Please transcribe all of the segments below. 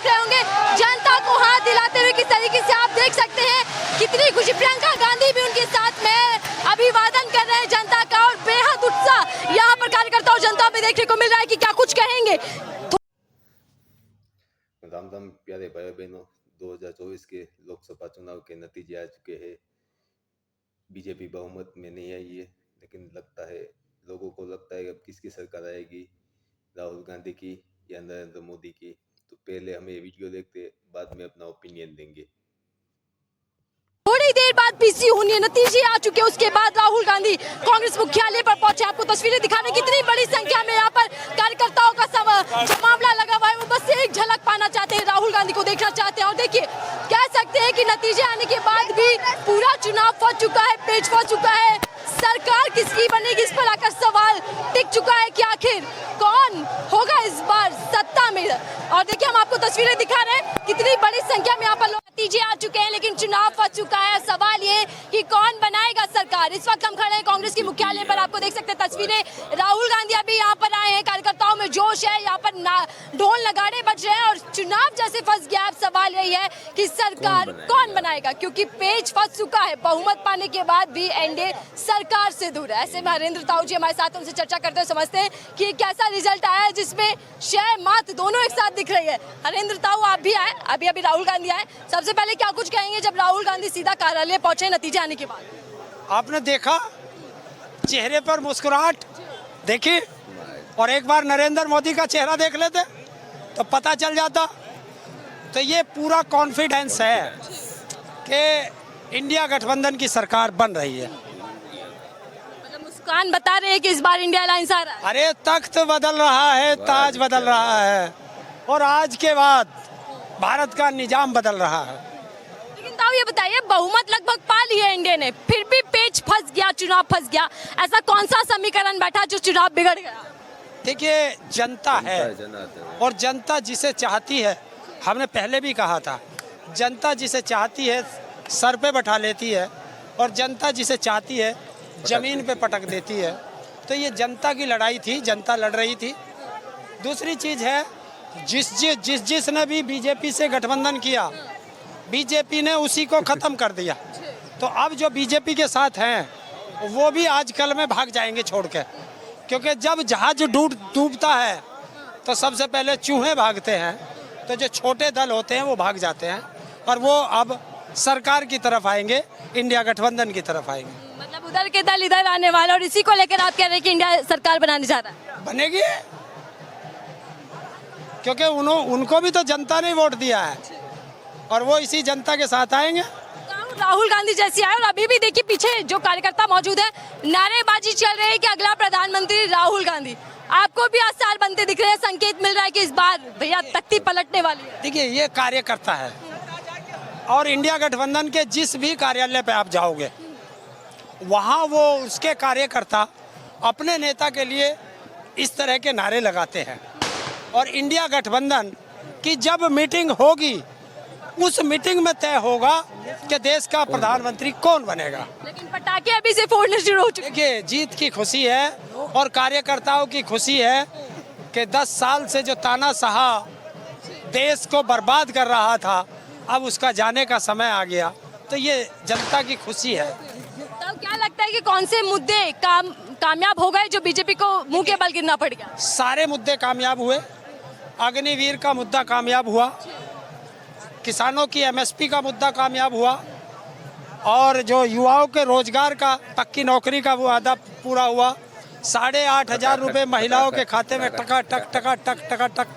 देख रहे होंगे जनता को हाथ दिलाते हुए। किस तरीके से आप देख सकते हैं कितनी खुशी, प्रियंका गांधी भी उनके साथ में अभिवादन कर रहे हैं जनता का, और बेहद उत्साह यहाँ पर कार्यकर्ता और जनता में देखने को मिल रहा है कि क्या कुछ कहेंगे। राम राम प्यारे भाई बहनों, 2024 के लोकसभा चुनाव के नतीजे आ चुके हैं। बीजेपी बहुमत में नहीं आई है, लेकिन लोगों को लगता है अब किसकी सरकार आएगी, राहुल गांधी की या नरेंद्र मोदी की। तो पहले हम ये वीडियो देखते, बाद में अपना ओपिनियन देंगे। थोड़ी देर बाद पीसी होनी, नतीजे आ चुके, उसके बाद राहुल गांधी कांग्रेस मुख्यालय पर पहुंचे। आपको तस्वीरें दिखाने, कितनी बड़ी संख्या में यहाँ पर कार्यकर्ताओं का जो मामला लगा हुआ है वो बस एक झलक पाना चाहते हैं, राहुल गांधी को देखना चाहते हैं। और देखिए कह सकते हैं कि नतीजे आने के बाद भी पूरा चुनाव फंस चुका है, पेच फंस चुका है। सरकार किसकी बनेगी, इस पर आकर सवाल टिक चुका है कि आखिर कौन होगा इस बार सत्ता में। और देखिए हम आपको तस्वीरें दिखा रहे हैं, कितनी बड़ी संख्या में यहाँ पर नतीजे आ चुके हैं, लेकिन चुनाव फंस चुका है। सवाल ये कि कौन बनाएगा सरकार। इस वक्त हम खड़े हैं कांग्रेस की मुख्यालय पर, आपको देख सकते हैं तस्वीरें। राहुल गांधी अभी यहाँ पर आए हैं, कार्यकर्ताओं में जोश है, यहाँ पर ढोल नगाड़े बज रहे हैं और चुनाव जैसे फंस गया। अब सवाल यही है कि सरकार कौन बनाएगा, क्योंकि पेच फंस चुका है। बहुमत पाने के बाद भी एनडीए सरकार से दूर है। ऐसे में हरेंद्र ताऊ जी हमारे साथ, उनसे चर्चा करते हुए समझते हैं कि कैसा रिजल्ट आया है जिसमें शय मात दोनों एक साथ दिख रही है। हरेंद्र ताऊ आप भी आए, अभी राहुल गांधी आए, सबसे पहले क्या कुछ कहेंगे जब राहुल गांधी सीधा कार्यालय पहुंचे नतीजे आने के बाद? आपने देखा चेहरे पर मुस्कुराहट देखी, और एक बार नरेंद्र मोदी का चेहरा देख लेते तो पता चल जाता। तो ये पूरा कॉन्फिडेंस है कि इंडिया गठबंधन की सरकार बन रही है। मतलब मुस्कान बता रहे हैं कि इस बार इंडिया अलायंस आ रहा है। अरे तख्त बदल रहा है, ताज बदल रहा है, और आज के बाद भारत का निजाम बदल रहा है। लेकिन ताऊ ये बताइए, बहुमत लगभग पा ली है इंडिया ने, फिर भी पेच फंस गया, चुनाव फंस गया। ऐसा कौन सा समीकरण बैठा जो चुनाव बिगड़ गया? देखिए जनता है, और जनता जिसे चाहती है, हमने पहले भी कहा था, जनता जिसे चाहती है सर पे बैठा लेती है, और जनता जिसे चाहती है जमीन पे पटक देती है। तो ये जनता की लड़ाई थी, जनता लड़ रही थी। दूसरी चीज़ है, जिसने भी बीजेपी से गठबंधन किया, बीजेपी ने उसी को ख़त्म कर दिया। तो अब जो बीजेपी के साथ हैं वो भी आजकल में भाग जाएंगे छोड़ के, क्योंकि जब जहाज डूबता है तो सबसे पहले चूहे भागते हैं। तो जो छोटे दल होते हैं वो भाग जाते हैं, और वो अब सरकार की तरफ आएंगे, इंडिया गठबंधन की तरफ आएंगे। मतलब उधर के दल इधर आने वाले, और इसी को लेकर आप कह रहे हैं कि इंडिया सरकार बनाने जा रहा है? बनेगी, क्योंकि उनको भी तो जनता ने वोट दिया है, और वो इसी जनता के साथ आएंगे। राहुल गांधी जैसी आए, और अभी भी देखिए पीछे जो कार्यकर्ता मौजूद है, नारेबाजी चल रही है कि अगला प्रधानमंत्री राहुल गांधी। आपको भी आसार बनते दिख रहे हैं, संकेत मिल रहा है कि इस बार भैया तख्ती पलटने वाली है। देखिए ये कार्यकर्ता है, और इंडिया गठबंधन के जिस भी कार्यालय पे आप जाओगे वहाँ वो उसके कार्यकर्ता अपने नेता के लिए इस तरह के नारे लगाते हैं। और इंडिया गठबंधन की जब मीटिंग होगी, उस मीटिंग में तय होगा कि देश का प्रधानमंत्री कौन बनेगा। लेकिन पटाखे अभी से फोड़ने शुरू हो चुके हैं। देखिए जीत की खुशी है, और कार्यकर्ताओं की खुशी है कि 10 साल से जो तानाशाह देश को बर्बाद कर रहा था, अब उसका जाने का समय आ गया। तो ये जनता की खुशी है। तो क्या लगता है कि कौन से मुद्दे कामयाब हो गए जो बीजेपी को मुंह के बल गिरना पड़ गया? सारे मुद्दे कामयाब हुए। अग्निवीर का मुद्दा कामयाब हुआ, किसानों की एमएसपी का मुद्दा कामयाब हुआ, और जो युवाओं के रोजगार का, पक्की नौकरी का वो वादा पूरा हुआ। 8,500 रुपये महिलाओं के खाते में टका टक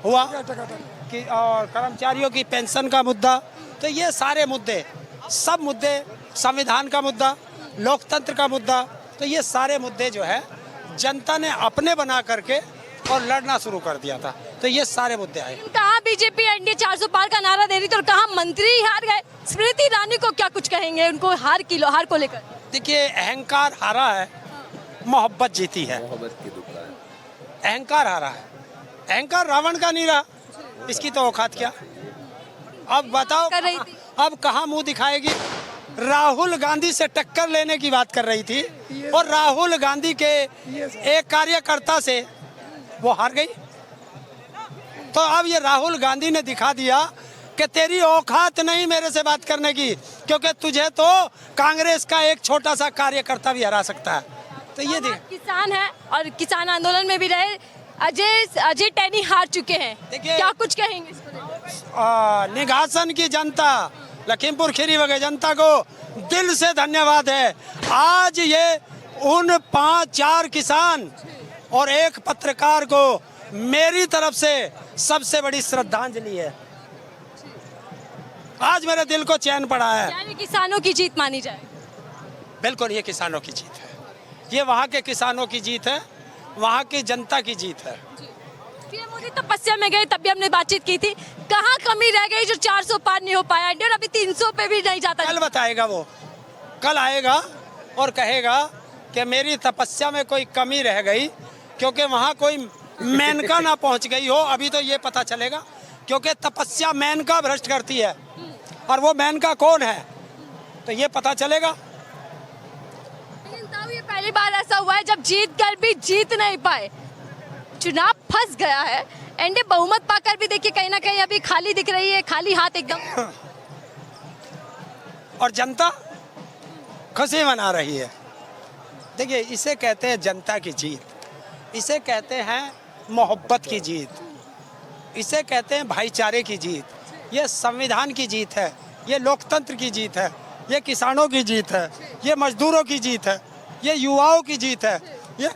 हुआ कि, और कर्मचारियों की पेंशन का मुद्दा। तो ये सारे मुद्दे, सब मुद्दे, संविधान का मुद्दा, लोकतंत्र का मुद्दा, तो ये सारे मुद्दे जो है जनता ने अपने बना करके और लड़ना शुरू कर दिया था। तो ये सारे मुद्दे आए। कहाँ बीजेपी एनडीए 400 पार का नारा दे रही थी, और कहाँ मंत्री हार गए। स्मृति ईरानी को क्या कुछ कहेंगे, उनको हार को लेकर? देखिए अहंकार हारा है, मोहब्बत जीती है। अहंकार हारा है, अहंकार रावण का नहीं रहा, इसकी तो औकात क्या। अब बताओ अब कहाँ मुंह दिखाएगी। राहुल गांधी से टक्कर लेने की बात कर रही थी, और राहुल गांधी के एक कार्यकर्ता से वो हार गई। तो अब ये राहुल गांधी ने दिखा दिया कि तेरी औकात नहीं मेरे से बात करने की, क्योंकि तुझे तो कांग्रेस का एक छोटा सा कार्यकर्ता भी हरा सकता है। तो ये देख, आप किसान हैं और किसान आंदोलन में भी रहे। अजय टैनी हार चुके हैं, देखिए- क्या कुछ कहेंगे इसको लेकर? निघासन की जनता, लखीमपुर खीरी वगैरह जनता को दिल से धन्यवाद है। आज ये उन 5-4 किसान और एक पत्रकार को मेरी तरफ से सबसे बड़ी श्रद्धांजलि है। आज मेरे दिल को चैन पड़ा है। यानी किसानों की जीत मानी जाए। बिल्कुल, ये किसानों की जीत है, ये वहाँ के किसानों की जीत है, वहाँ की जनता की जीत है। पीएम मोदी तपस्या में गए, तब भी हमने बातचीत की थी, कहाँ कमी रह गई जो 400 पार नहीं हो पाया इंडिया, और अभी 300 पे भी नहीं जाता। कल बताएगा वो, कल आएगा और कहेगा कि मेरी तपस्या में कोई कमी रह गई, क्योंकि वहाँ कोई मेनका ना पहुँच गई हो। अभी तो ये पता चलेगा, क्योंकि तपस्या मेनका भ्रष्ट करती है, और वो मेनका कौन है तो ये पता चलेगा। लेकिन ताऊ, ये पहली बार ऐसा हुआ है जब जीत कर भी जीत नहीं पाए, चुनाव फंस गया है। एनडीए बहुमत पाकर भी देखिए कहीं ना कहीं अभी खाली दिख रही है, खाली हाथ एकदम। और जनता खुशी मना रही है। देखिए, इसे कहते हैं जनता की जीत, इसे कहते हैं मोहब्बत की जीत, इसे कहते हैं भाईचारे की जीत। ये संविधान की जीत है, ये लोकतंत्र की जीत है, ये किसानों की जीत है, ये मजदूरों की जीत है, ये युवाओं की जीत है, ये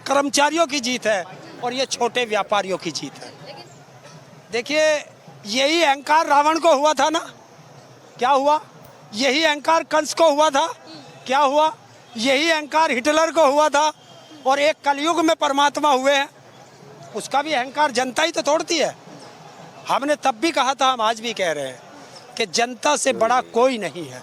कर्मचारियों की जीत है, और ये छोटे व्यापारियों की जीत है। देखिए, यही अहंकार रावण को हुआ था ना, क्या हुआ? यही अहंकार कंस को हुआ था, क्या हुआ? यही अहंकार हिटलर को हुआ था, और एक कलयुग में परमात्मा हुए हैं, उसका भी अहंकार जनता ही तो तोड़ती है। हमने तब भी कहा था, हम आज भी कह रहे हैं कि जनता से बड़ा कोई नहीं है।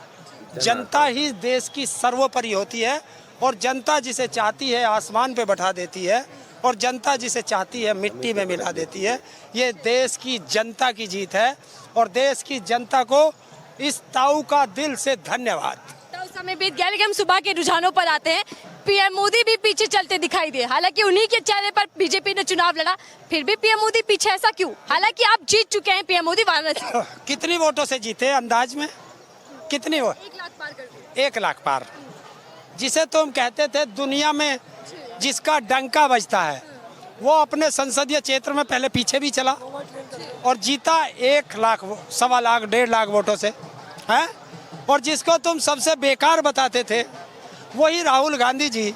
जनता ही देश की सर्वोपरि होती है, और जनता जिसे चाहती है आसमान पे बैठा देती है, और जनता जिसे चाहती है मिट्टी में मिला देती है। ये देश की जनता की जीत है, और देश की जनता को इस ताऊ का दिल से धन्यवाद। तो समय बीत गया, लेकिन हम सुबह के रुझानों पर आते हैं। पीएम मोदी भी पीछे चलते दिखाई दिए, हालांकि उन्हीं के चेहरे पर बीजेपी ने चुनाव लड़ा, फिर भी पीएम मोदी पीछे, ऐसा क्यों? हालांकि आप जीत चुके हैं पीएम मोदी वाराणसी। कितनी वोटों से जीते अंदाज में? कितनी वोट? 1 लाख पार कर दिए। 1 लाख पार। जिसे तुम कहते थे दुनिया में जिसका डंका बजता है, वो अपने संसदीय क्षेत्र में पहले पीछे भी चला और जीता 1 लाख, 1.25 लाख, 1.5 लाख वोटों से, हैं? और जिसको तुम सबसे बेकार बताते थे, वही राहुल गांधी जी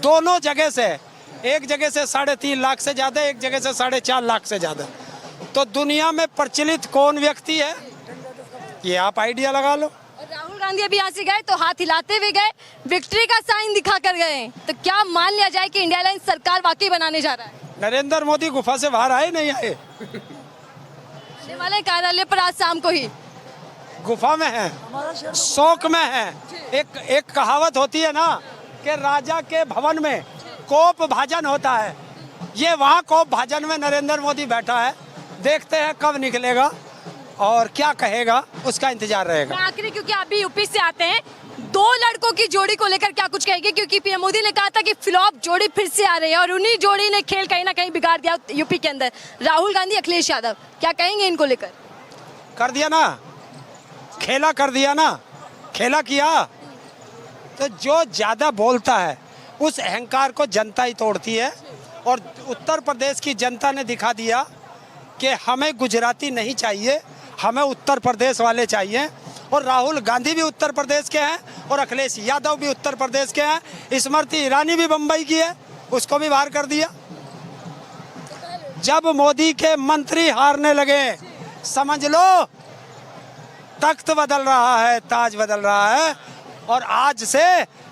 दोनों जगह से, एक जगह से 3.5 लाख से ज़्यादा, एक जगह से 4.5 लाख से ज़्यादा। तो दुनिया में प्रचलित कौन व्यक्ति है, ये आप आइडिया लगा लो। और राहुल गांधी अभी यहाँ से गए तो हाथ हिलाते हुए गए, विक्ट्री का साइन दिखा कर गए, तो क्या मान लिया जाए कि इंडिया अलायंस सरकार वाकई बनाने जा रहा है? नरेंद्र मोदी गुफा से बाहर आए नहीं आए? आने वाले कार्यालय पर आज शाम को ही गुफा में है, शौक में है। एक कहावत होती है ना कि राजा के भवन में कोप भाजन होता है, ये वहाँ कोप भाजन में नरेंद्र मोदी बैठा है। देखते हैं कब निकलेगा और क्या कहेगा, उसका इंतजार रहेगा। मैं आखिरी, क्योंकि आप भी यूपी से आते हैं, 2 लड़कों की जोड़ी को लेकर क्या कुछ कहेंगे? क्योंकि पीएम मोदी ने कहा था कि फ्लॉप जोड़ी फिर से आ रही है, और उन्हीं जोड़ी ने खेल कहीं ना कहीं बिगाड़ दिया यूपी के अंदर, राहुल गांधी, अखिलेश यादव। क्या कहेंगे इनको लेकर? कर दिया ना, खेला कर दिया ना, खेला किया। तो जो ज़्यादा बोलता है उस अहंकार को जनता ही तोड़ती है, और उत्तर प्रदेश की जनता ने दिखा दिया कि हमें गुजराती नहीं चाहिए, हमें उत्तर प्रदेश वाले चाहिए। और राहुल गांधी भी उत्तर प्रदेश के हैं, और अखिलेश यादव भी उत्तर प्रदेश के हैं। स्मृति ईरानी भी बम्बई की है, उसको भी बाहर कर दिया। जब मोदी के मंत्री हारने लगे, समझ लो तख्त बदल रहा है, ताज बदल रहा है, और आज से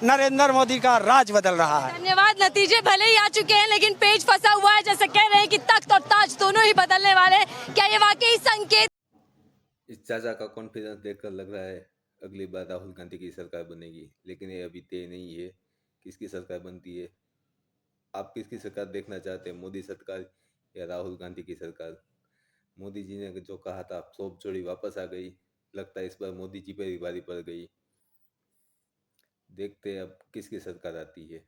नरेंद्र मोदी का राज बदल रहा है। धन्यवाद। नतीजे भले ही आ चुके हैं, लेकिन पेज फंसा हुआ है, जैसे कह रहे हैं कि तख्त और ताज दोनों ही बदलने वाले हैं। क्या ये वाकई संकेत? इस चाचा का कॉन्फिडेंस देखकर लग रहा है अगली बार राहुल गांधी की सरकार बनेगी, लेकिन ये अभी तय नहीं है किसकी सरकार बनती है। आप किसकी सरकार देखना चाहते हैं, मोदी सरकार या राहुल गांधी की सरकार? मोदी जी ने जो कहा था, सोप जोड़ी वापस आ गई, लगता है इस बार मोदी जी पर ही भारी पड़ गई। देखते हैं अब किसकी सरकार आती है।